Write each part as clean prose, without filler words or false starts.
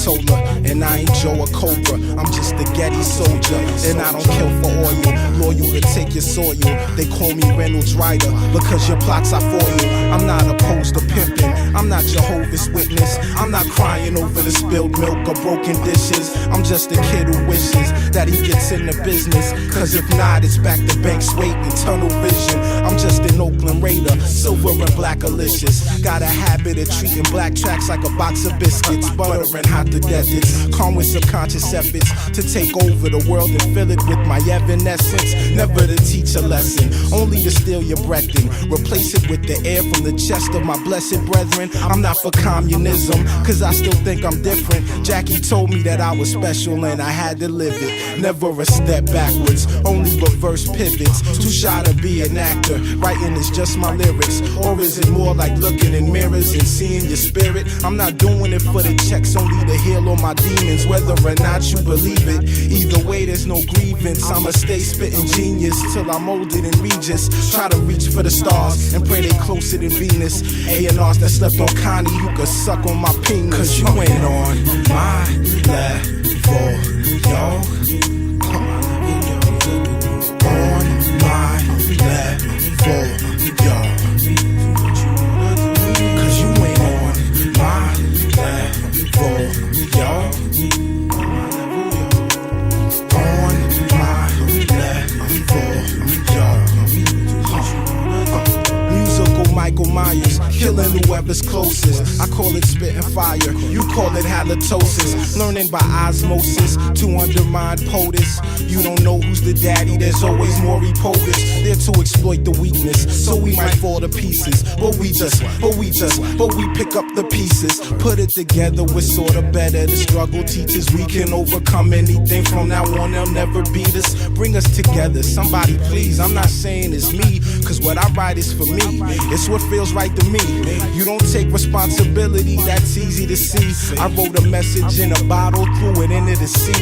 told her. And I ain't Joe or Cobra, I'm just a Getty soldier. And I don't kill for oil, loyal to take your soil. They call me Reynolds Ryder because your plots are foil. I'm not opposed to pimping, I'm not Jehovah's Witness. I'm not crying over the spilled milk or broken dishes. I'm just a kid who wishes that he gets in the business. Cause if not, it's back to banks waiting, tunnel vision. I'm just an Oakland Raider, silver and black delicious. Got a habit of treating black tracks like a box of biscuits. Butter and hot to death, it's calm with subconscious efforts to take over the world and fill it with my evanescence. Never to teach a lesson, only to steal your breath and replace it with the air from the chest of my blessed brethren. I'm not for communism, cause I still think I'm different. Jackie told me that I was special and I had to live it. Never a step backwards, only reverse pivots. Too shy to be an actor, writing is just my lyrics. Or is it more like looking in mirrors and seeing your spirit? I'm not doing it for the checks, only to heal all my demons, whether or not you believe it. Either way, there's no grievance. I'ma stay spitting genius till I'm older than Regis. Try to reach for the stars and pray they closer than Venus. A&Rs that slept on Connie, you could suck on my penis. Cause you ain't on my level, yo. On my level, yo. Cause you ain't on my level, yo. On my level, yo. Musical Michael Myers, killing whoever's closest. I call it spitting fire, you call it halitosis. Learning by osmosis to undermine POTUS. You don't know who's the daddy, there's always Maury Povich. There to exploit the weakness, so we might fall to pieces. But we pick up the pieces. Put it together, we're sorta better. The struggle teaches we can overcome anything. From now on, they'll never beat us. Bring us together, somebody please. I'm not saying it's me, cause what I write is for me. It's what feels right to me. You don't take responsibility, that's easy to see. I wrote a message in a bottle, threw it into the sea.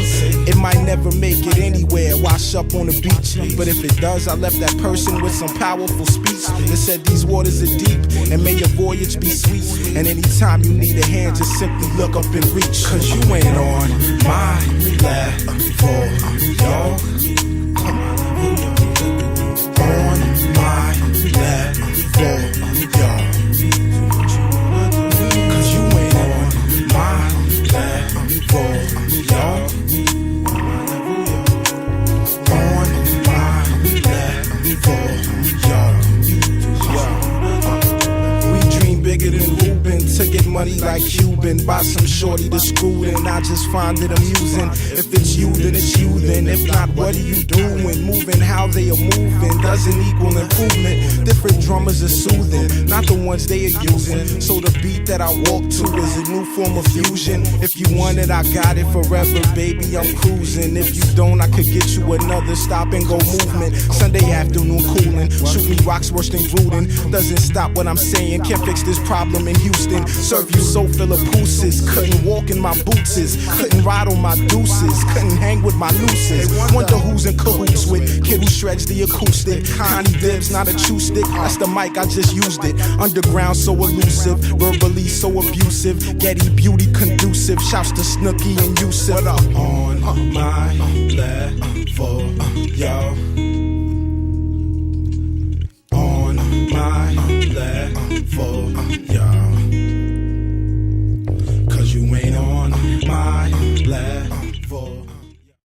It might never make it anywhere, wash up on the beach. But if it does, I left that person with some powerful speech that said these waters are deep and may your voyage be sweet. And anytime you need a hand, just simply look up and reach. Cause you ain't on my level, yo. On my level, yo. Cause you ain't on my level, yo. On my level, yo. We dream bigger than Ruben, to get money like Cuban. Buy some shorty to screw in, I just find it amusing. If it's you, then it's you, then if not, what are you doing? Moving how they are moving doesn't equal improvement. Different drummers are soothing, not the ones they are using. So the beat that I walk to is a new form of fusion. If you want it, I got it forever, baby, I'm cruising. If you don't, I could get you another stop and go movement. Sunday afternoon cooling, shoot me rocks worse than Gruden. Doesn't stop what I'm saying, can't fix this problem in Houston. Serve you so full of pooses, couldn't walk in my bootses, couldn't ride on my deuces, couldn't hang with my nooses. Wonder who's in cahoots with kid who shreds the acoustic. Connie Dibs, not a chew stick, that's the mic, I just used it. Underground so elusive, verbally so abusive. Getty beauty conducive, shouts to Snooki and Yusuf. On